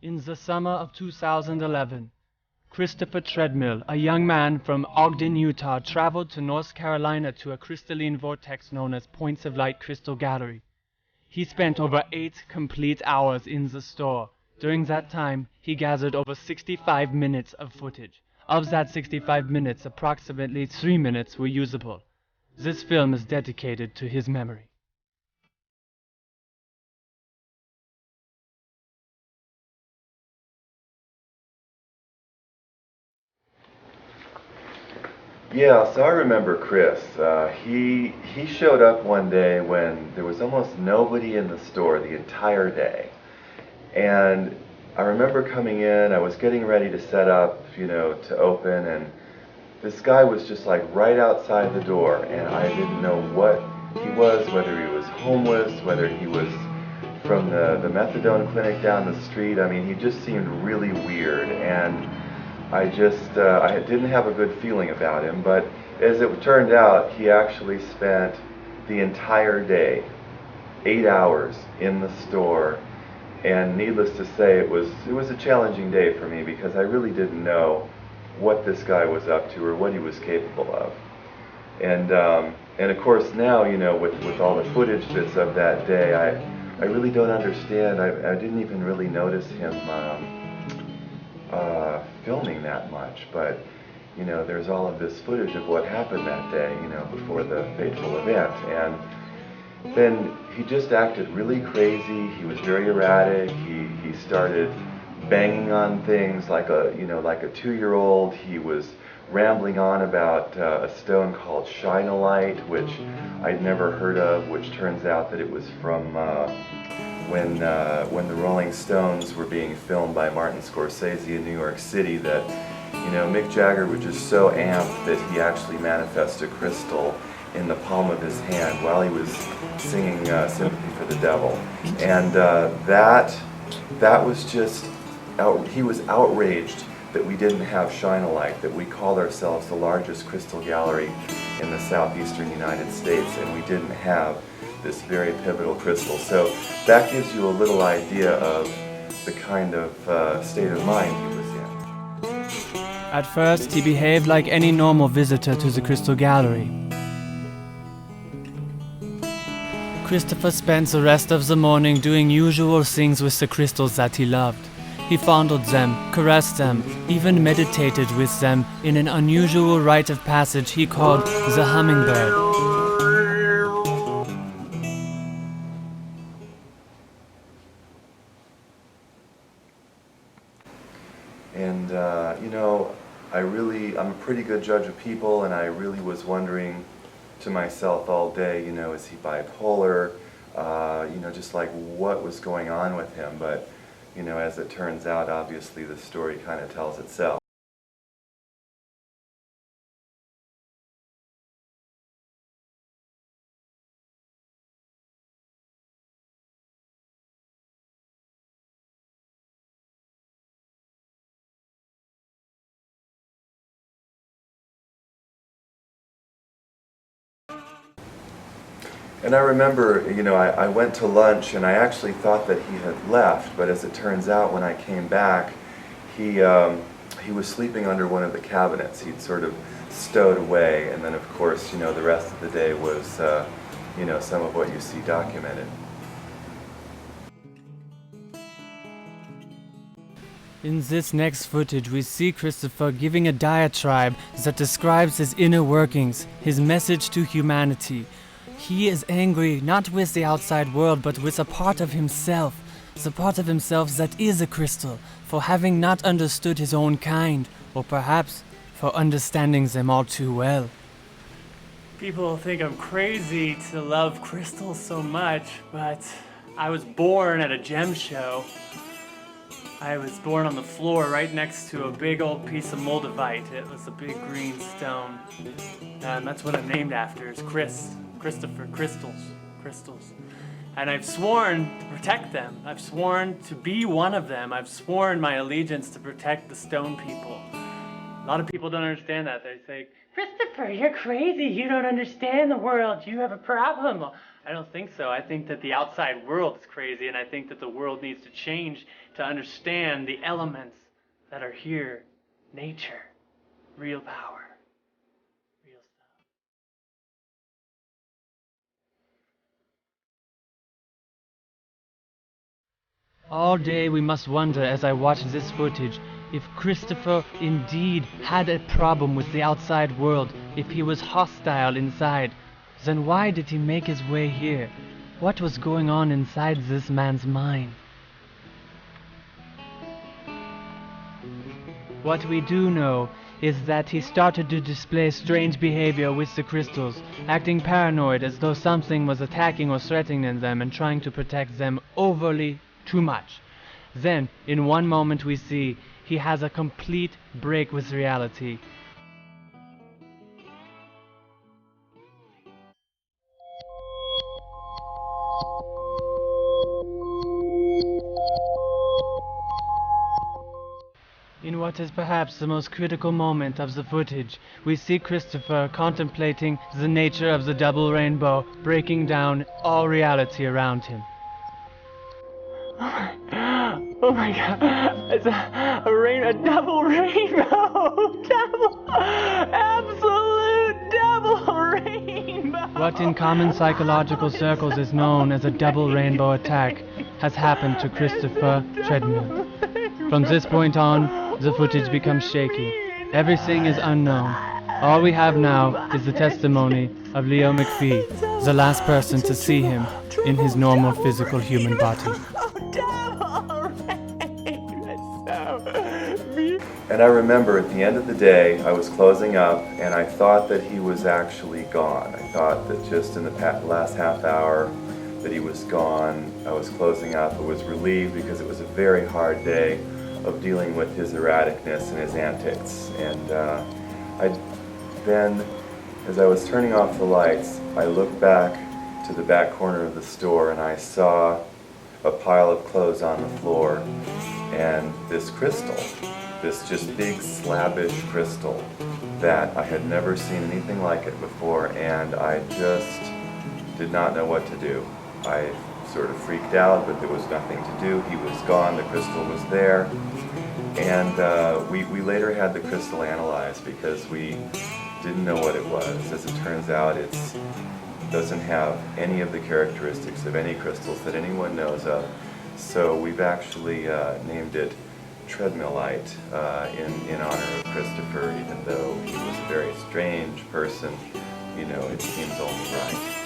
In the summer of 2011, Christopher Treadmill, a young man from Ogden, Utah, traveled to North Carolina to a crystalline vortex known as Points of Light Crystal Gallery. He spent over 8 complete hours in the store. During that time, he gathered over 65 minutes of footage. Of that 65 minutes, approximately 3 minutes were usable. This film is dedicated to his memory. Yeah, so I remember Chris. He showed up one day when there was almost nobody in the store the entire day. And I remember coming in, I was getting ready to set up, to open, and this guy was just like right outside the door, and I didn't know what he was, whether he was homeless, whether he was from the methadone clinic down the street. I mean, he just seemed really weird, and I didn't have a good feeling about him. But as it turned out, he actually spent the entire day, 8 hours in the store, and needless to say, it was a challenging day for me because I really didn't know what this guy was up to or what he was capable of. And of course now, with all the footage that's of that day, I really don't understand. I didn't even really notice him filming that much, but there's all of this footage of what happened that day, before the fateful event. And then he just acted really crazy. He was very erratic. He started banging on things like a 2-year-old. He was rambling on about a stone called Shine-a-Light, which I'd never heard of, which turns out that it was from when the Rolling Stones were being filmed by Martin Scorsese in New York City, that Mick Jagger was just so amped that he actually manifested a crystal in the palm of his hand while he was singing Sympathy for the Devil. And that was just, he was outraged that we didn't have Shine-a-Light, that we called ourselves the largest crystal gallery in the southeastern United States, and we didn't have this very pivotal crystal. So that gives you a little idea of the kind of state of mind he was in. At first, he behaved like any normal visitor to the crystal gallery. Christopher spent the rest of the morning doing usual things with the crystals that he loved. He fondled them, caressed them, even meditated with them in an unusual rite of passage he called the hummingbird. And I'm a pretty good judge of people, and I really was wondering to myself all day, is he bipolar? Just like what was going on with him. But, as it turns out, obviously the story kind of tells itself. And I remember, I went to lunch, and I actually thought that he had left, but as it turns out, when I came back, he was sleeping under one of the cabinets. He'd sort of stowed away, and then of course, the rest of the day was, some of what you see documented. In this next footage, we see Christopher giving a diatribe that describes his inner workings, his message to humanity. He is angry not with the outside world, but with a part of himself, the part of himself that is a crystal, for having not understood his own kind, or perhaps for understanding them all too well. People think I'm crazy to love crystals so much, but I was born at a gem show. I was born on the floor right next to a big old piece of moldavite. It was a big green stone. And that's what I'm named after, is Christopher, crystals. And I've sworn to protect them. I've sworn to be one of them. I've sworn my allegiance to protect the stone people. A lot of people don't understand that. They say, Christopher, you're crazy. You don't understand the world. You have a problem. I don't think so. I think that the outside world is crazy, and I think that the world needs to change to understand the elements that are here. Nature, real power, real stuff. All day we must wonder as I watch this footage if Christopher indeed had a problem with the outside world, if he was hostile inside. Then why did he make his way here? What was going on inside this man's mind? What we do know is that he started to display strange behavior with the crystals, acting paranoid as though something was attacking or threatening them and trying to protect them overly too much. Then, in one moment we see he has a complete break with reality. In what is perhaps the most critical moment of the footage, we see Christopher contemplating the nature of the double rainbow, breaking down all reality around him. Oh my god, it's a double rainbow! Absolute double rainbow! What in common psychological circles is known as a double rainbow attack has happened to Christopher Treadmill. From this point on, the footage becomes shaky. Everything is unknown. All we have now is the testimony of Leo McPhee, the last person to see him in his normal physical human body. And I remember at the end of the day, I was closing up, and I thought that he was actually gone. I thought that just in the last half hour that he was gone. I was closing up. I was relieved because it was a very hard day of dealing with his erraticness and his antics. And then, as I was turning off the lights, I looked back to the back corner of the store, and I saw a pile of clothes on the floor, and this crystal, this just big slabbish crystal that I had never seen anything like it before, and I just did not know what to do. I sort of freaked out, but there was nothing to do. He was gone, the crystal was there, and we later had the crystal analyzed because we didn't know what it was. As it turns out, it doesn't have any of the characteristics of any crystals that anyone knows of. So we've actually named it Treadmillite in honor of Christopher, even though he was a very strange person. You know, it seems only right.